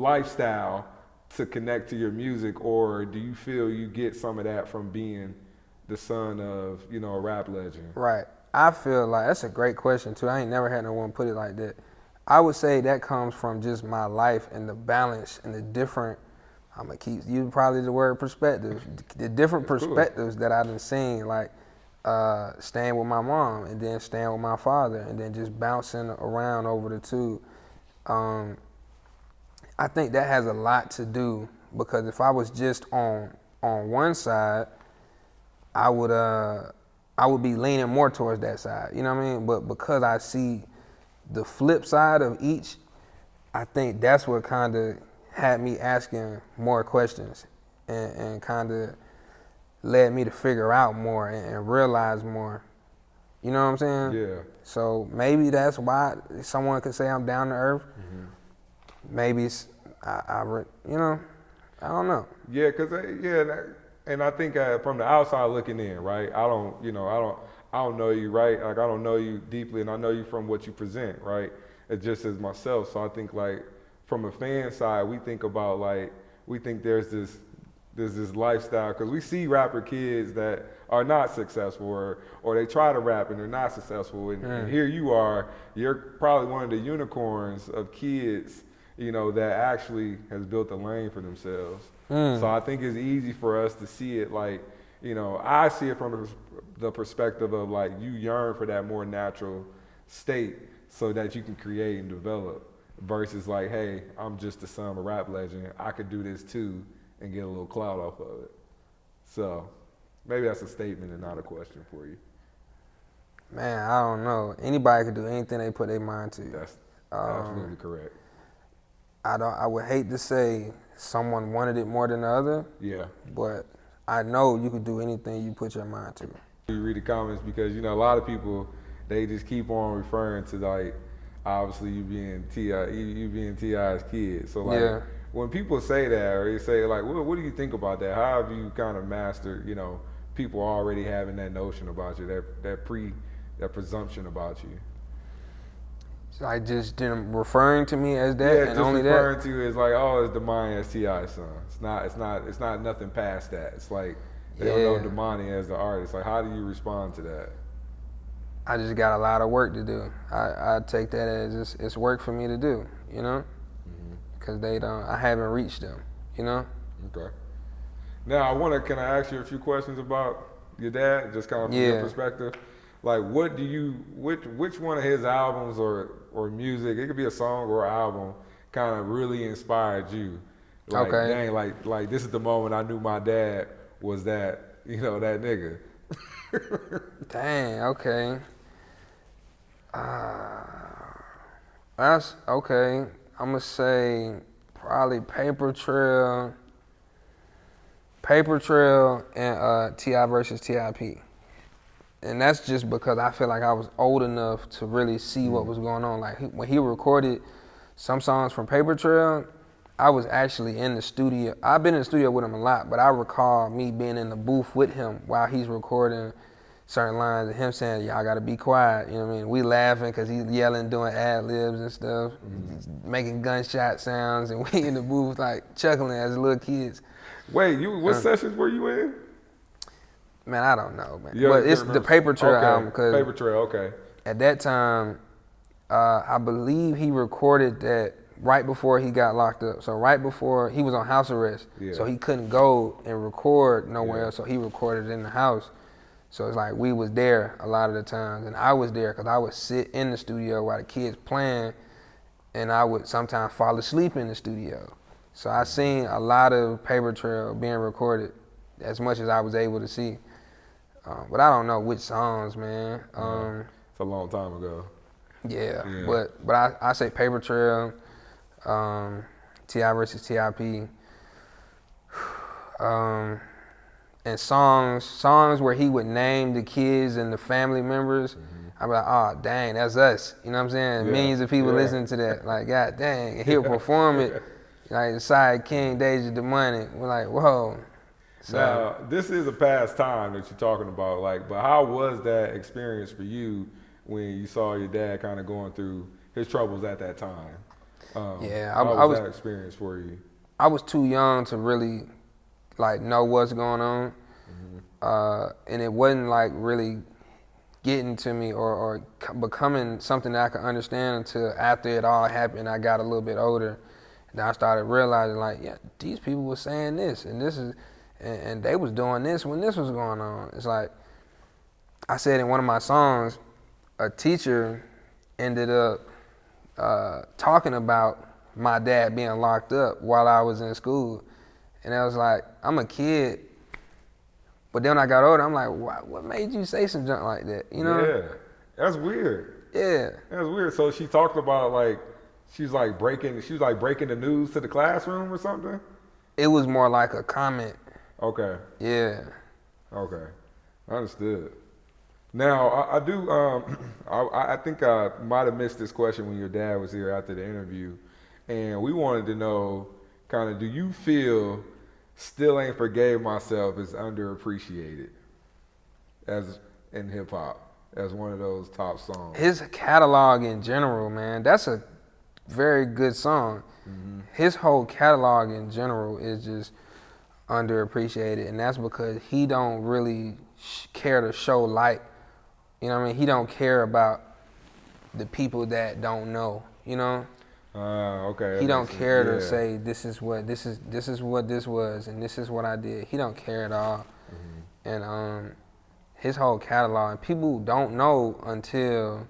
lifestyle to connect to your music, or do you feel you get some of that from being the son of, you know, a rap legend? Right. I feel like that's a great question too. I ain't never had no one put it like that. I would say that comes from just my life and the balance and the different, I'm gonna keep you probably the word perspective, the different perspectives that I done seen, like staying with my mom and then staying with my father and then just bouncing around over the two. I think that has a lot to do, because if I was just on one side, I would be leaning more towards that side. You know what I mean? But because I see the flip side of each, I think that's what kind of had me asking more questions and kind of led me to figure out more and realize more. You know what I'm saying? Yeah. So maybe that's why someone could say I'm down to earth. Mm-hmm. Maybe it's, you know, I don't know. Yeah, and I think from the outside looking in, right? I don't know you, right? Like, I don't know you deeply, and I know you from what you present, right? It's just as myself. So I think, like, from a fan side, we think there's this lifestyle, because we see rapper kids that are not successful, or they try to rap and they're not successful, and here you are, you're probably one of the unicorns of kids, you know, that actually has built a lane for themselves. So I think it's easy for us to see it, like, you know, I see it from the perspective of, like, you yearn for that more natural state so that you can create and develop, versus like, hey, I'm just the son of a rap legend, I could do this too and get a little clout off of it. So maybe that's a statement and not a question for you. Man, I don't know. Anybody could do anything they put their mind to. That's absolutely correct. I would hate to say someone wanted it more than the other. Yeah. But I know you could do anything you put your mind to. You read the comments, because, you know, a lot of people, they just keep on referring to, like, obviously you being T.I.'s kid. So, like, when people say that, or they say, like, what do you think about that? How have you kind of mastered, you know, people already having that notion about you, that presumption about you? So I just didn't referring to me as that, and only that. Yeah, just referring to you as, like, oh, it's Domani as T.I.'s son. It's not nothing past that. It's like they don't know Domani as the artist. Like, how do you respond to that? I just got a lot of work to do. I take that as it's work for me to do, you know, because I haven't reached them, you know. Okay. Now can I ask you a few questions about your dad, just kind of from your perspective? Like, which one of his albums or music, it could be a song or an album, kind of really inspired you? Like, dang, like this is the moment I knew my dad was that, you know, that nigga. Dang, okay. That's okay. I'm gonna say probably Paper Trail, and T.I. versus T.I.P. And that's just because I feel like I was old enough to really see what was going on. Like, when he recorded some songs from Paper Trail, I was actually in the studio. I've been in the studio with him a lot, but I recall me being in the booth with him while he's recording certain lines and him saying, y'all gotta be quiet, you know what I mean? We laughing because he's yelling, doing ad-libs and stuff, making gunshot sounds, and we in the booth like chuckling as little kids. Wait, what sessions were you in? Man, I don't know, man. But it's the Paper Trail album. Paper Trail, okay. At that time, I believe he recorded that right before he got locked up. So right before he was on house arrest. Yeah. So he couldn't go and record nowhere else. So he recorded in the house. So it's like we was there a lot of the times. And I was there because I would sit in the studio while the kids playing, and I would sometimes fall asleep in the studio. So I seen a lot of Paper Trail being recorded, as much as I was able to see. But I don't know which songs, man. It's a long time ago. Yeah. But I say Paper Trail, T.I. versus T.I.P. And songs where he would name the kids and the family members. I'd be like, oh, dang, that's us. You know what I'm saying? Millions of people listening to that. Like, God dang. And he'll perform it. Like, Side King, Deja Domani. We're like, whoa. So, now, this is a past time that you're talking about, like, but how was that experience for you when you saw your dad kind of going through his troubles at that time? Yeah, How was that experience for you? I was too young to really like know what's going on, and it wasn't like really getting to me or becoming something that I could understand until after it all happened. I got a little bit older, and I started realizing like, yeah, these people were saying this, and this is, and they was doing this when this was going on. It's like I said in one of my songs, a teacher ended up talking about my dad being locked up while I was in school, and I was like, I'm a kid. But then when I got older, I'm like, what made you say some junk like that? You know? Yeah, that's weird. Yeah. That's weird. So she talked about like she was like breaking the news to the classroom or something. It was more like a comment. Okay. Yeah. Okay. Understood. Now I do. I think I might have missed this question when your dad was here after the interview, and we wanted to know, kind of, do you feel "Still Ain't Forgave Myself" is underappreciated as in hip hop as one of those top songs? His catalog in general, man, that's a very good song. His whole catalog in general is just underappreciated, and that's because he don't really care to show light. You know what I mean? He don't care about the people that don't know. You know? Okay. He don't care to say this is what this was, and this is what I did. He don't care at all. And his whole catalog, people don't know until,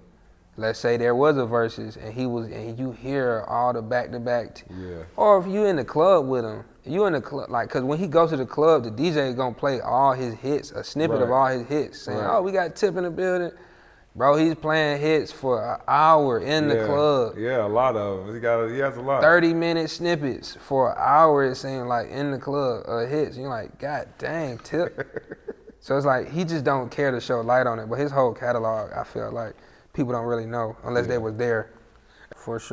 let's say there was a versus, and you hear all the back to back. Or if you in the club with him, you in the club, like, cause when he goes to the club, the DJ gonna play all his hits, a snippet of all his hits, saying, "Oh, we got Tip in the building." Bro, he's playing hits for an hour in the club. Yeah, a lot of them. He has a lot. 30-minute snippets for an hour, it seemed like, in the club, hits. You're like, God dang, Tip. So it's like, he just don't care to show light on it. But his whole catalog, I feel like, people don't really know unless they was there, for sure.